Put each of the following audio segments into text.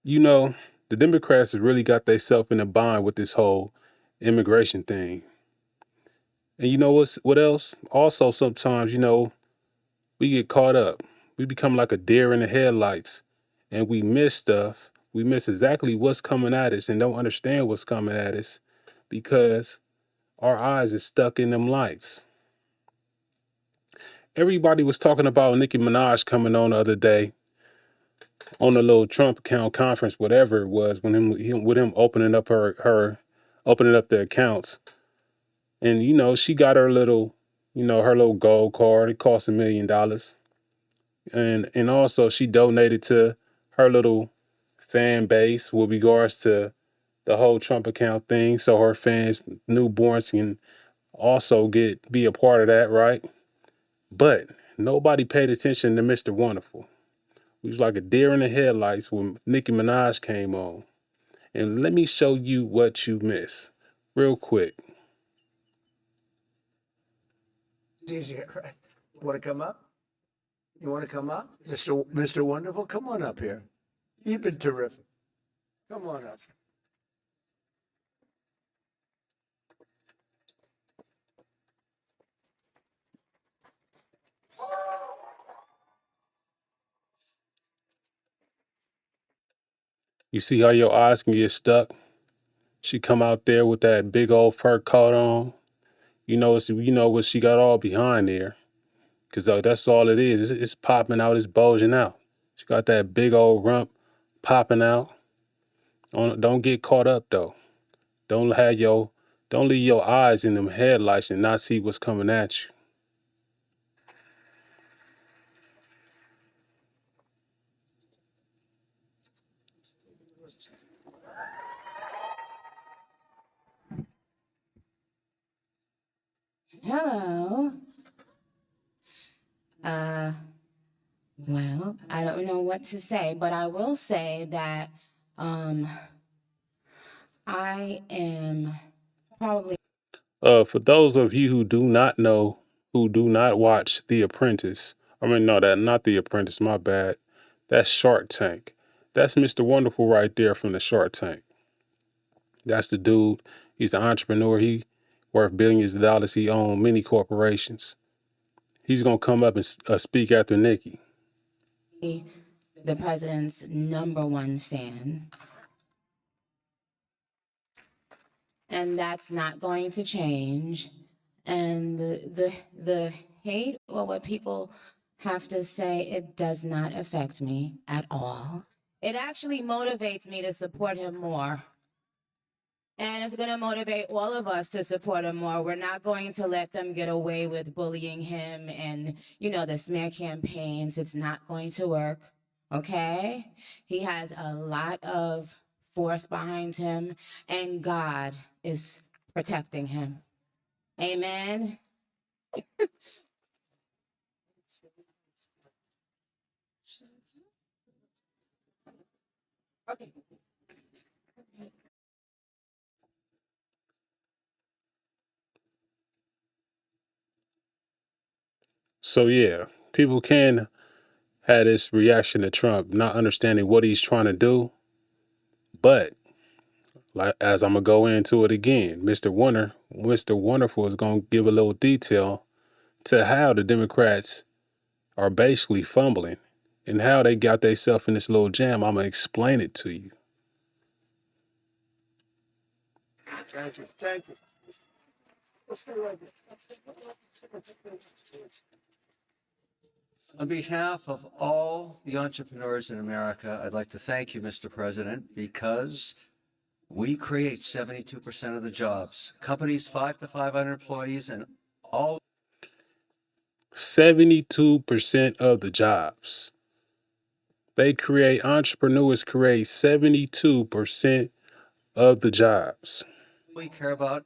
You know, the Democrats have really got themselves in a bind with this whole immigration thing. And you know what else? Also, sometimes, we get caught up. We become like a deer in the headlights and we miss stuff. We miss exactly what's coming at us and don't understand what's coming at us because our eyes is stuck in them lights. Everybody was talking about Nicki Minaj coming on the other day on a little Trump account conference, whatever it was, when with him opening up her opening up the accounts. And she got her little, her little gold card. It cost $1 million. And also she donated to her little fan base with regards to the whole Trump account thing, so her fans, newborns, can also be a part of that, right? But nobody paid attention to Mr. Wonderful. He was like a deer in the headlights when Nicki Minaj came on. And let me show you what you miss real quick. It's easier, right? Want to come up? You want to come up? Mr. Wonderful, come on up here. You've been terrific. Come on up. You see how your eyes can get stuck? She come out there with that big old fur coat on. You know what she got all behind there. Cause that's all it is. It's popping out, it's bulging out. She got that big old rump popping out. Don't get caught up though. Don't have your don't leave your eyes in them headlights and not see what's coming at you. Hello. Uh, well, I don't know what to say, but I will say that I am probably. For those of you who do not know, who do not watch The Apprentice, I mean, no, that not The Apprentice, my bad. That's Shark Tank. That's Mr. Wonderful right there from the Shark Tank. That's the dude. He's an entrepreneur. He worth billions of dollars. He owns many corporations. He's gonna come up and speak after Nikki. The president's #1 fan. And that's not going to change. And the hate or what people have to say, it does not affect me at all. It actually motivates me to support him more. And it's going to motivate all of us to support him more. We're not going to let them get away with bullying him and, the smear campaigns. It's not going to work. Okay? He has a lot of force behind him, and God is protecting him. Amen. Okay. So yeah, people can have this reaction to Trump, not understanding what he's trying to do. But like as I'm gonna go into it again, Mr. Wonderful is gonna give a little detail to how the Democrats are basically fumbling and how they got themselves in this little jam. I'm gonna explain it to you. Thank you. Thank you. On behalf of all the entrepreneurs in America, I'd like to thank you, Mr. President, because we create 72% of the jobs. Companies 5 to 500 employees and all 72% of the jobs. Entrepreneurs create 72% of the jobs. we care about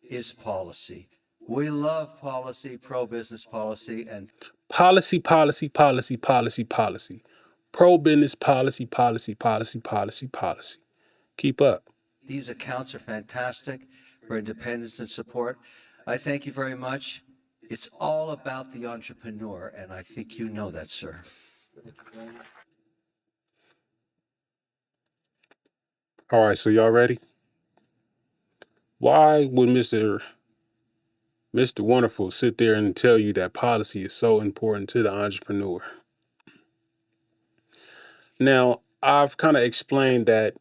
is policy. We love policy, pro-business policy, and Policy, policy, policy, policy, policy. Pro business policy, policy, policy, policy, policy. Keep up. these accounts are fantastic for independence and support. I thank you very much. It's all about the entrepreneur, and I think you know that, sir. All right, so y'all ready? Why would Mr. Wonderful sit there and tell you that policy is so important to the entrepreneur? Now, I've kind of explained that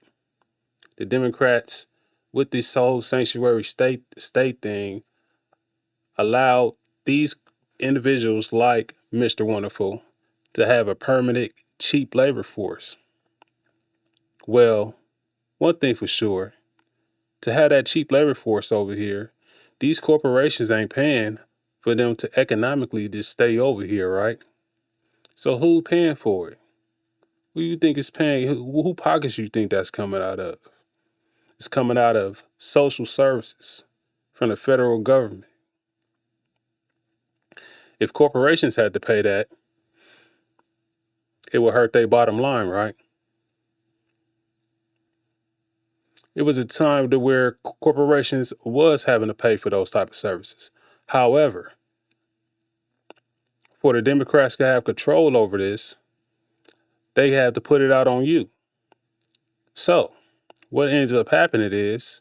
the Democrats, with this whole sanctuary state thing, allowed these individuals like Mr. Wonderful to have a permanent, cheap labor force. Well, one thing for sure, to have that cheap labor force over here, these corporations ain't paying for them to economically just stay over here, right? So who paying for it? Who you think is paying? Who pockets you think that's coming out of? It's coming out of social services from the federal government. If corporations had to pay that, it would hurt their bottom line, right? It was a time to where corporations was having to pay for those type of services. However, for the Democrats to have control over this, they have to put it out on you. So what ends up happening is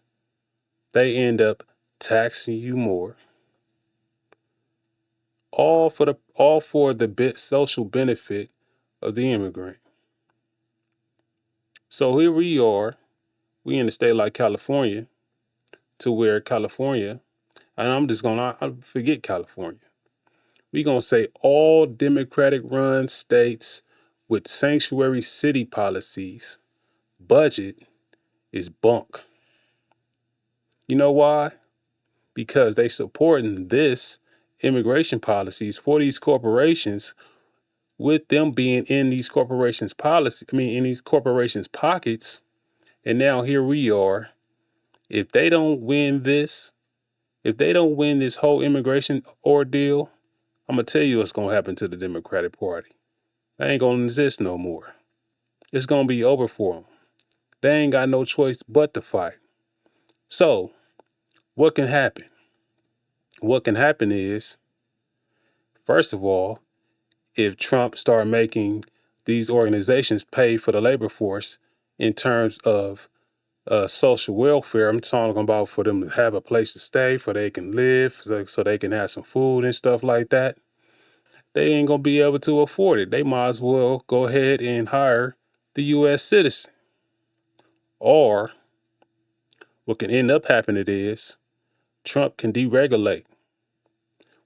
they end up taxing you more, all for the social benefit of the immigrant. So here we are, we in a state like California, to where California, and I'm just gonna forget California. We gonna say all Democratic run states with sanctuary city policies budget is bunk. You know why? Because they supporting this immigration policies for these corporations, with them being in these corporations in these corporations pockets. And now here we are. If they don't win this, if they don't win this whole immigration ordeal, I'm gonna tell you what's gonna happen to the Democratic Party. They ain't gonna exist no more. It's gonna be over for them. They ain't got no choice but to fight. So what can happen? What can happen is, first of all, if Trump start making these organizations pay for the labor force in terms of social welfare, I'm talking about for them to have a place to stay, for they can live, so they can have some food and stuff like that. They ain't gonna be able to afford it. They might as well go ahead and hire the U.S. citizen. Or what can end up happening is Trump can deregulate,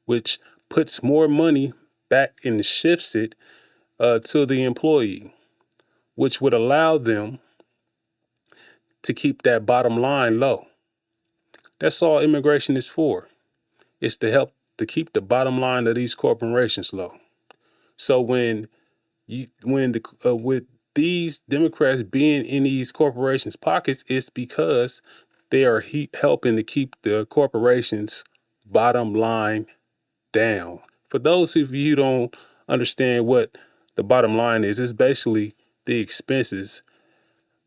which puts more money back and shifts it to the employee, which would allow them to keep that bottom line low. That's all immigration is for. It's to help to keep the bottom line of these corporations low. So with these Democrats being in these corporations' pockets, it's because they are helping to keep the corporations' bottom line down. For those of you who don't understand what the bottom line is, it's basically the expenses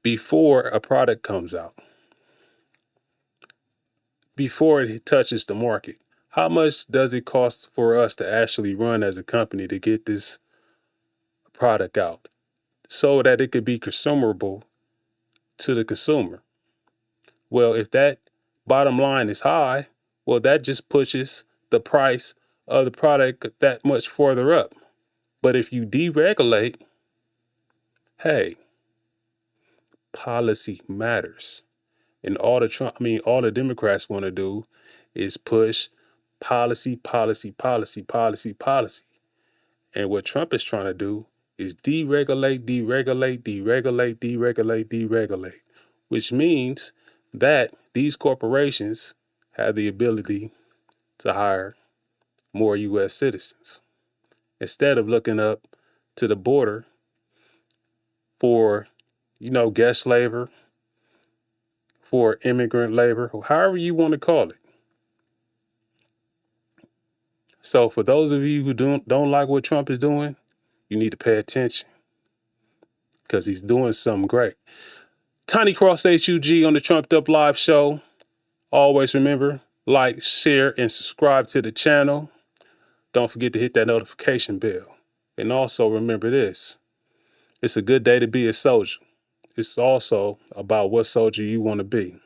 before a product comes out, before it touches the market. How much does it cost for us to actually run as a company to get this product out so that it could be consumable to the consumer? Well, if that bottom line is high, well, that just pushes the price of the product that much further up. But if you deregulate, hey, policy matters. And all the Democrats want to do is push policy, policy, policy, policy, policy. And what Trump is trying to do is deregulate, deregulate, deregulate, deregulate, deregulate, which means that these corporations have the ability to hire more U.S. citizens instead of looking up to the border for, guest labor, for immigrant labor, or however you want to call it. So for those of you who don't like what Trump is doing, you need to pay attention because he's doing something great. Tiny Cross-H.U.G on the Trumped Up Live Show. Always remember, like, share, and subscribe to the channel. Don't forget to hit that notification bell. And also remember this, it's a good day to be a soldier. it's also about what soldier you want to be.